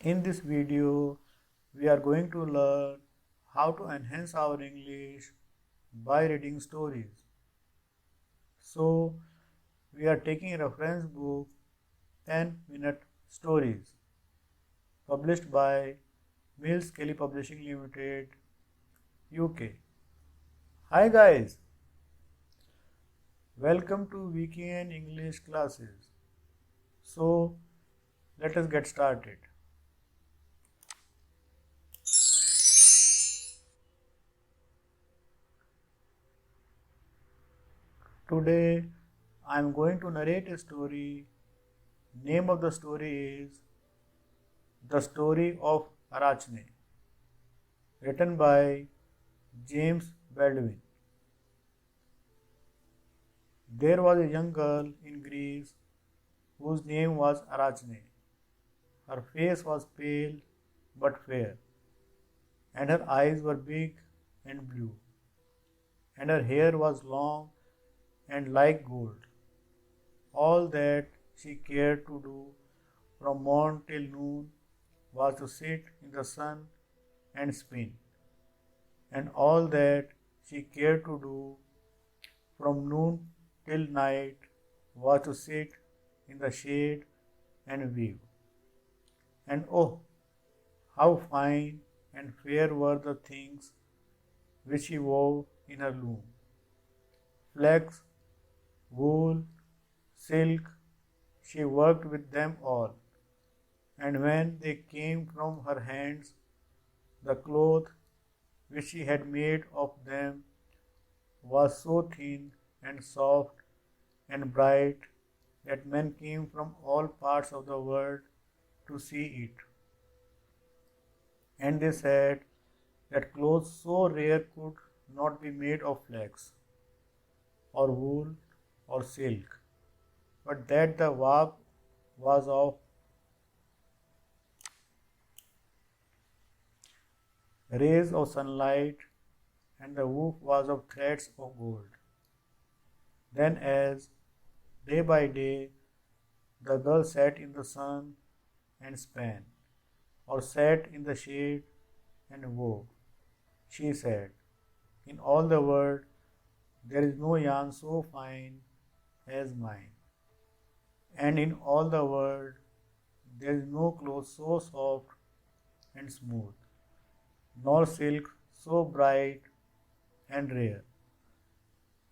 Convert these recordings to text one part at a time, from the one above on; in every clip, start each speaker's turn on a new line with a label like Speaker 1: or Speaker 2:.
Speaker 1: In this video, we are going to learn how to enhance our English by reading stories. So, we are taking a reference book 10-minute stories published by Mills Kelly Publishing Limited, UK. Hi guys, welcome to VKN English classes. So, let us get started. Today I am going to narrate a story. Name of the story is The Story of Arachne, written by James Baldwin. There was a young girl in Greece whose name was Arachne. Her face was pale but fair, and her eyes were big and blue, and her hair was long and like gold. All that she cared to do from morn till noon was to sit in the sun and spin, and all that she cared to do from noon till night was to sit in the shade and weave. And oh, how fine and fair were the things which she wove in her loom: flax, wool, silk, she worked with them all, and when they came from her hands, the cloth which she had made of them was so thin and soft and bright that men came from all parts of the world to see it. And they said that clothes so rare could not be made of flax, or wool, or silk, but that the warp was of rays of sunlight, and the woof was of threads of gold. Then, as day by day the girl sat in the sun and span, or sat in the shade and wove, she said, "In all the world there is no yarn so fine as mine, and in all the world there is no cloth so soft and smooth, nor silk so bright and rare.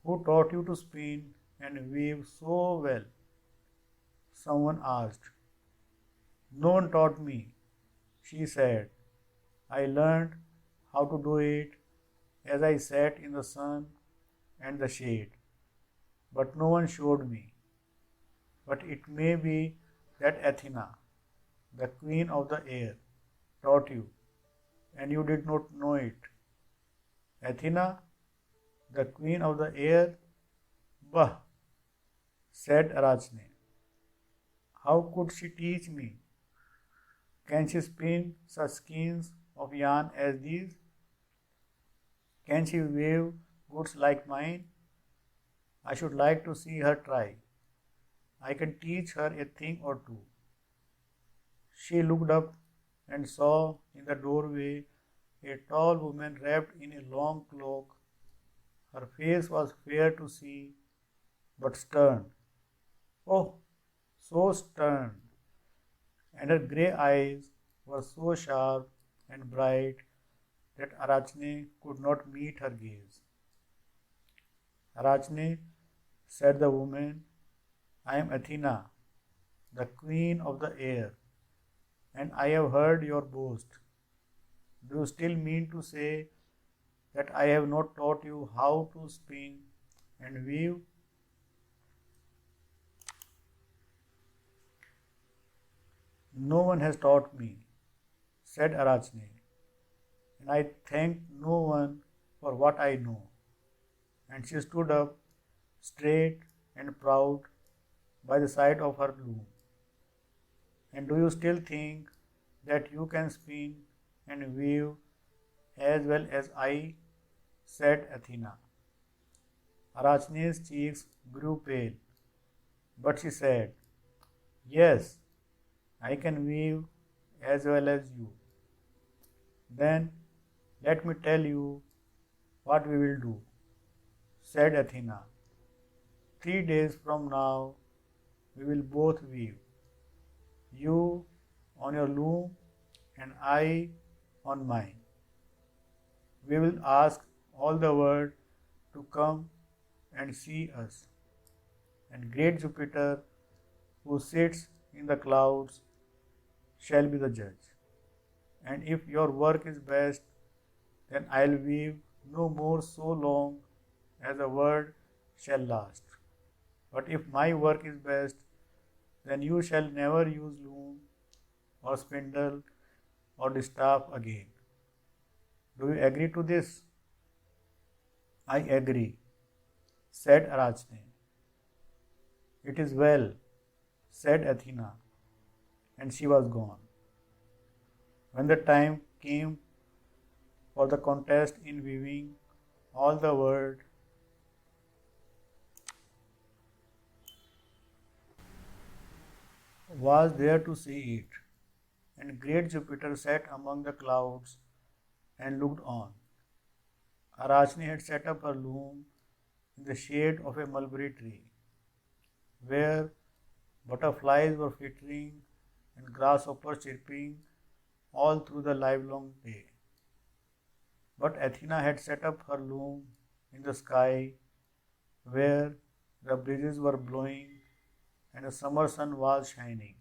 Speaker 1: Who taught you to spin and weave so well?" Someone asked. "No one taught me," she said. "I learned how to do it as I sat in the sun and the shade, but no one showed me. But it may be that Athena, the queen of the air, taught you, and you did not know it." "Athena, the queen of the air? Bah!" said Arachne. "How could she teach me? Can she spin such skeins of yarn as these? Can she weave goods like mine? I should like to see her try. I can teach her a thing or two." She looked up and saw in the doorway a tall woman wrapped in a long cloak. Her face was fair to see, but stern. Oh, so stern! And her grey eyes were so sharp and bright that Arachne could not meet her gaze. "Arachne," said the woman, "I am Athena, the queen of the air, and I have heard your boast. Do you still mean to say that I have not taught you how to spin and weave?" "No one has taught me," said Arachne, "and I thank no one for what I know." And she stood up, straight and proud, by the side of her loom. "And do you still think that you can spin and weave as well as I?" said Athena. Arachne's cheeks grew pale, but she said, "Yes, I can weave as well as you. Then let me tell you what we will do, said Athena. 3 days from now we will both weave, you on your loom and I on mine. We will ask all the world to come and see us, and great Jupiter, who sits in the clouds, shall be the judge. And if your work is best, then I'll weave no more so long as the world shall last. But if my work is best, then you shall never use loom or spindle or distaff again. Do you agree to this? I agree, said Arachne. It is well, said Athena, and she was gone. When the time came for the contest in weaving, all the world was there to see it, and great Jupiter sat among the clouds and looked on. Arachne had set up her loom in the shade of a mulberry tree, where butterflies were flittering and grasshoppers chirping all through the livelong day. But Athena had set up her loom in the sky, where the breezes were blowing and the summer sun was shining,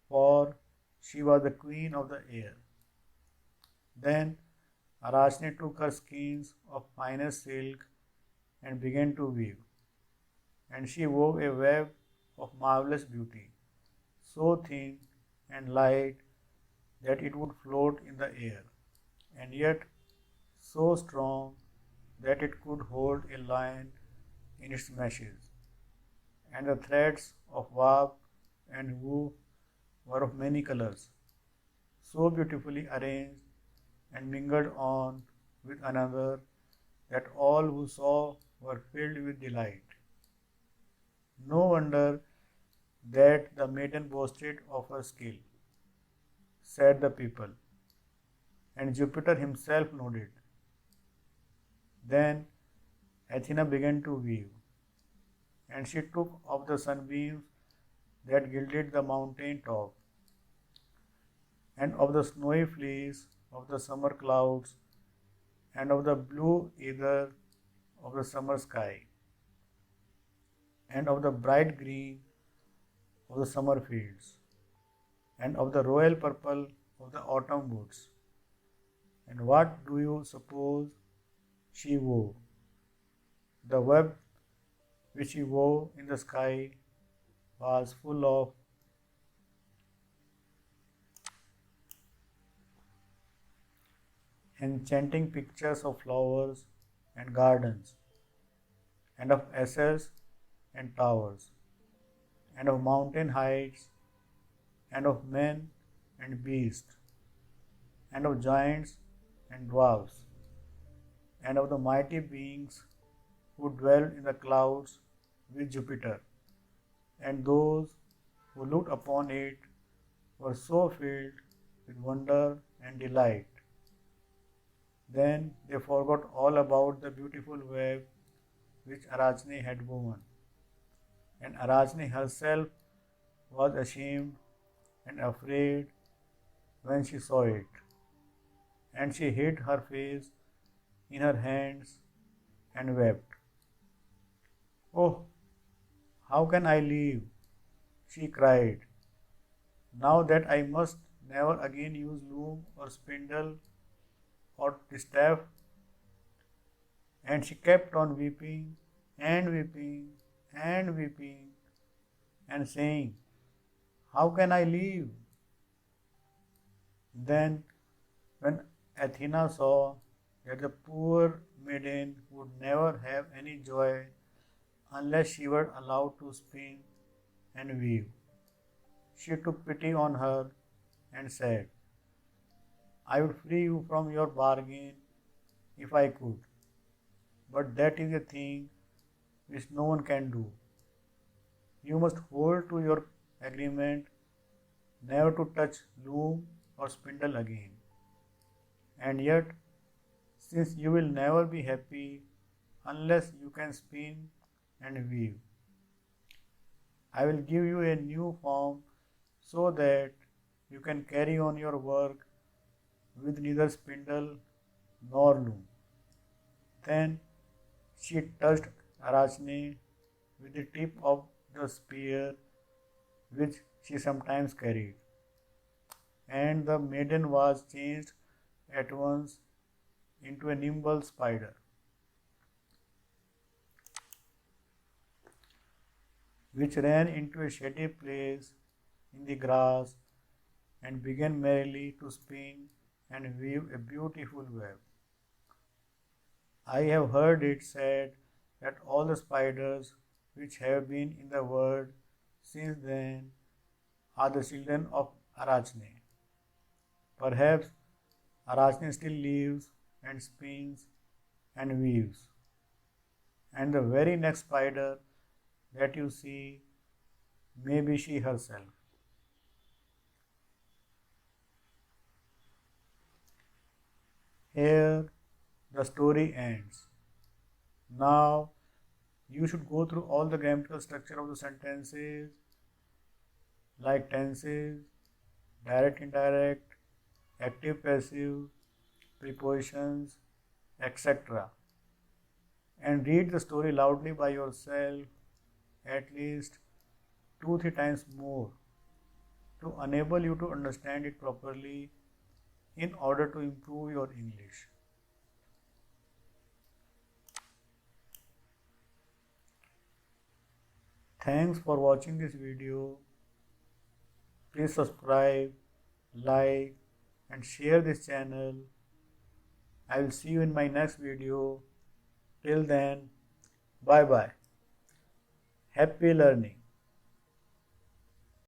Speaker 1: for she was the queen of the air. Then Arachne took her skeins of finest silk and began to weave, and she wove a web of marvelous beauty, so thin and light that it would float in the air, and yet so strong that it could hold a lion in its meshes. And the threads of warp and woof were of many colors, so beautifully arranged and mingled on with another that all who saw were filled with delight. No wonder that the maiden boasted of her skill, said the people, and Jupiter himself nodded. Then Athena began to weave, and she took of the sunbeams that gilded the mountain top, and of the snowy fleece of the summer clouds, and of the blue ether of the summer sky, and of the bright green of the summer fields, and of the royal purple of the autumn woods. And what do you suppose she wove? The web which she wove in the sky was full of enchanting pictures of flowers and gardens, and of asses and towers, and of mountain heights, and of men and beasts, and of giants and dwarfs, and of the mighty beings who dwell in the clouds with Jupiter. And those who looked upon it were so filled with wonder and delight. Then they forgot all about the beautiful web which Arachne had woven, and Arachne herself was ashamed and afraid when she saw it, and she hid her face in her hands and wept. Oh, how can I leave? She cried. Now that I must never again use loom or spindle or distaff. And she kept on weeping and weeping and weeping and saying, how can I leave? Then, when Athena saw that the poor maiden would never have any joy unless she were allowed to spin and weave, she took pity on her and said, I would free you from your bargain if I could, but that is a thing which no one can do. You must hold to your agreement never to touch loom or spindle again. And yet, since you will never be happy unless you can spin and weave, I will give you a new form so that you can carry on your work with neither spindle nor loom. Then she touched Arachne with the tip of the spear which she sometimes carried, and the maiden was changed at once into a nimble spider, which ran into a shady place in the grass and began merrily to spin and weave a beautiful web. I have heard it said that all the spiders which have been in the world since then are the children of Arachne. Perhaps Arachne still lives and spins and weaves, and the very next spider that you see may be she herself. Here the story ends. Now you should go through all the grammatical structure of the sentences like tenses, direct, indirect, active, passive, prepositions, etc. and read the story loudly by yourself at least 2-3 times more to enable you to understand it properly in order to improve your English. Thanks for watching this video. Please subscribe, like and share this channel. I will see you in my next video. Till then, bye bye. Happy learning.